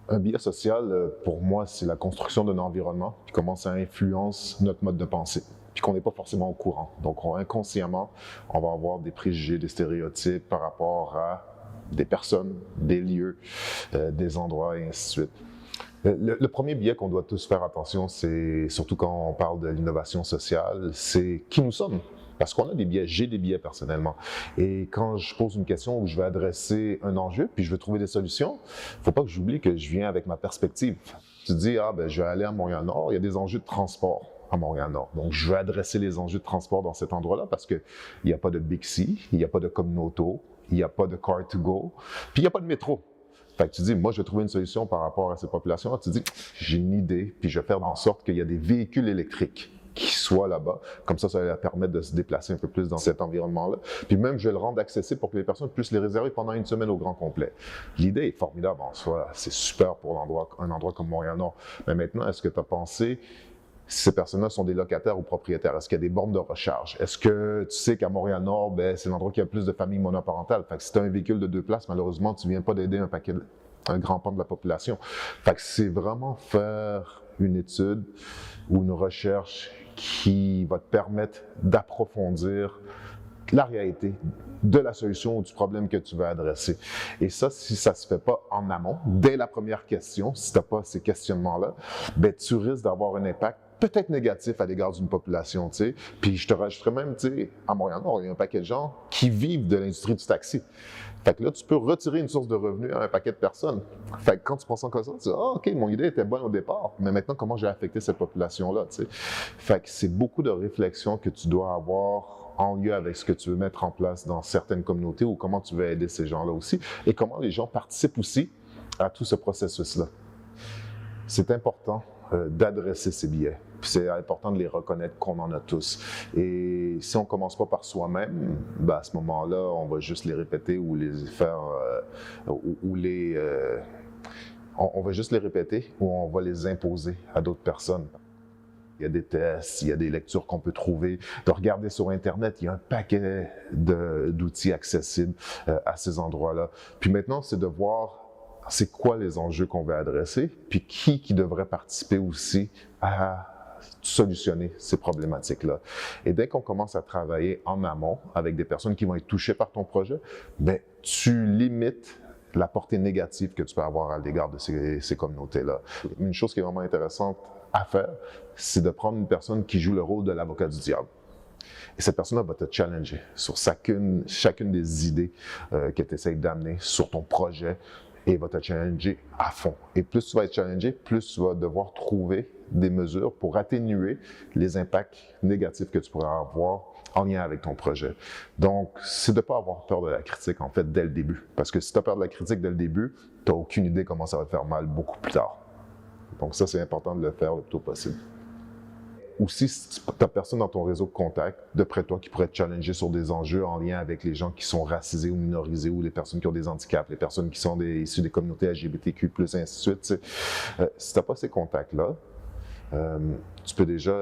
Un biais social, pour moi, c'est la construction d'un environnement puis comment ça influence notre mode de pensée, puis qu'on n'est pas forcément au courant. Donc, inconsciemment, on va avoir des préjugés, des stéréotypes par rapport à des personnes, des lieux, des endroits et ainsi de suite. Le premier biais qu'on doit tous faire attention, c'est surtout quand on parle de l'innovation sociale, c'est qui nous sommes. Parce qu'on a des biais, j'ai des biais personnellement. Et quand je pose une question où je vais adresser un enjeu, puis je veux trouver des solutions, faut pas que j'oublie que je viens avec ma perspective. Tu te dis, je vais aller à Montréal-Nord, il y a des enjeux de transport à Montréal-Nord. Donc, je vais adresser les enjeux de transport dans cet endroit-là parce qu'il n'y a pas de Bixi, il n'y a pas de Communauto, il n'y a pas de Car2Go, puis il n'y a pas de métro. Fait que tu dis, moi, je vais trouver une solution par rapport à ces populations-là. Tu dis, j'ai une idée, puis je vais faire en sorte qu'il y a des véhicules électriques qui soient là-bas. Comme ça va leur permettre de se déplacer un peu plus dans cet environnement-là. Puis même, je vais le rendre accessible pour que les personnes puissent les réserver pendant une semaine au grand complet. L'idée est formidable en soi. C'est super pour un endroit comme Montréal-Nord. Mais maintenant, est-ce que tu as pensé si ces personnes-là sont des locataires ou propriétaires? Est-ce qu'il y a des bornes de recharge? Est-ce que tu sais qu'à Montréal-Nord, c'est l'endroit qui a le plus de familles monoparentales? Fait que si tu as un véhicule de 2 places, malheureusement, tu ne viens pas d'aider un grand pan de la population. Fait que c'est vraiment faire une étude ou une recherche qui va te permettre d'approfondir la réalité de la solution ou du problème que tu veux adresser. Et ça, si ça ne se fait pas en amont, dès la première question, si tu n'as pas ces questionnements-là, tu risques d'avoir un impact peut-être négatif à l'égard d'une population, tu sais. Puis je te rajouterais même, tu sais, à Montréal-Nord, il y a un paquet de gens qui vivent de l'industrie du taxi. Fait que là, tu peux retirer une source de revenus à un paquet de personnes. Fait que quand tu penses en comme ça, tu dis, OK, mon idée était bonne au départ, mais maintenant, comment j'ai affecté cette population-là, tu sais. Fait que c'est beaucoup de réflexions que tu dois avoir en lien avec ce que tu veux mettre en place dans certaines communautés ou comment tu veux aider ces gens-là aussi et comment les gens participent aussi à tout ce processus-là. C'est important d'adresser ces biais. Puis c'est important de les reconnaître qu'on en a tous. Et si on ne commence pas par soi-même, à ce moment-là, on va juste les répéter ou les faire, on va juste les répéter ou on va les imposer à d'autres personnes. Il y a des tests, il y a des lectures qu'on peut trouver. De regarder sur Internet, il y a un paquet d'outils accessibles à ces endroits-là. Puis maintenant, c'est de voir c'est quoi les enjeux qu'on veut adresser, puis qui devrait participer aussi à solutionner ces problématiques-là. Et dès qu'on commence à travailler en amont avec des personnes qui vont être touchées par ton projet, tu limites la portée négative que tu peux avoir à l'égard de ces communautés-là. Une chose qui est vraiment intéressante à faire, c'est de prendre une personne qui joue le rôle de l'avocat du diable. Et cette personne-là va te challenger sur chacune des idées que tu essaies d'amener sur ton projet et va te challenger à fond. Et plus tu vas être challengé, plus tu vas devoir trouver des mesures pour atténuer les impacts négatifs que tu pourrais avoir en lien avec ton projet. Donc, c'est de ne pas avoir peur de la critique, en fait, dès le début. Parce que si tu as peur de la critique dès le début, tu n'as aucune idée comment ça va te faire mal beaucoup plus tard. Donc ça, c'est important de le faire le plus tôt possible. Aussi, si tu n'as personne dans ton réseau de contacts, de près de toi, qui pourrait te challenger sur des enjeux en lien avec les gens qui sont racisés ou minorisés, ou les personnes qui ont des handicaps, les personnes qui sont issues des communautés LGBTQ+, et ainsi de suite. Si tu n'as pas ces contacts-là, tu peux déjà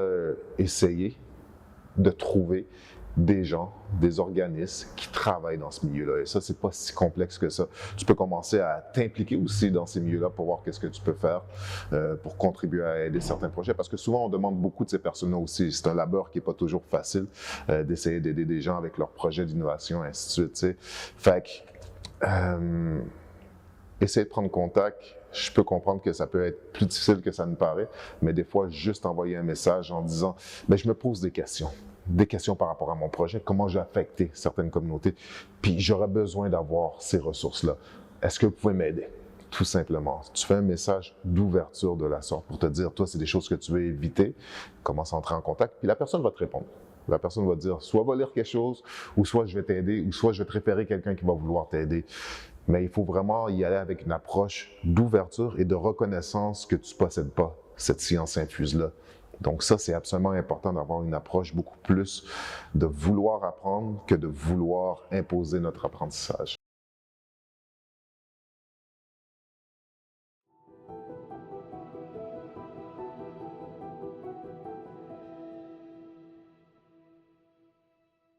essayer de trouver des gens, des organismes qui travaillent dans ce milieu-là. Et ça, c'est pas si complexe que ça. Tu peux commencer à t'impliquer aussi dans ces milieux-là pour voir qu'est-ce que tu peux faire pour contribuer à aider certains projets. Parce que souvent, on demande beaucoup de ces personnes-là aussi. C'est un labeur qui est pas toujours facile d'essayer d'aider des gens avec leurs projets d'innovation, et ainsi de suite. T'sais. Fait que, essayer de prendre contact, je peux comprendre que ça peut être plus difficile que ça ne paraît, mais des fois, juste envoyer un message en disant « je me pose des questions par rapport à mon projet, comment j'ai affecté certaines communautés, puis j'aurais besoin d'avoir ces ressources-là. Est-ce que vous pouvez m'aider? » Tout simplement. Tu fais un message d'ouverture de la sorte pour te dire, toi, c'est des choses que tu veux éviter, commence à entrer en contact, puis la personne va te répondre. La personne va te dire, soit va lire quelque chose, ou soit je vais t'aider, ou soit je vais te référer quelqu'un qui va vouloir t'aider. Mais il faut vraiment y aller avec une approche d'ouverture et de reconnaissance que tu ne possèdes pas cette science infuse-là. Donc ça, c'est absolument important d'avoir une approche beaucoup plus de vouloir apprendre que de vouloir imposer notre apprentissage.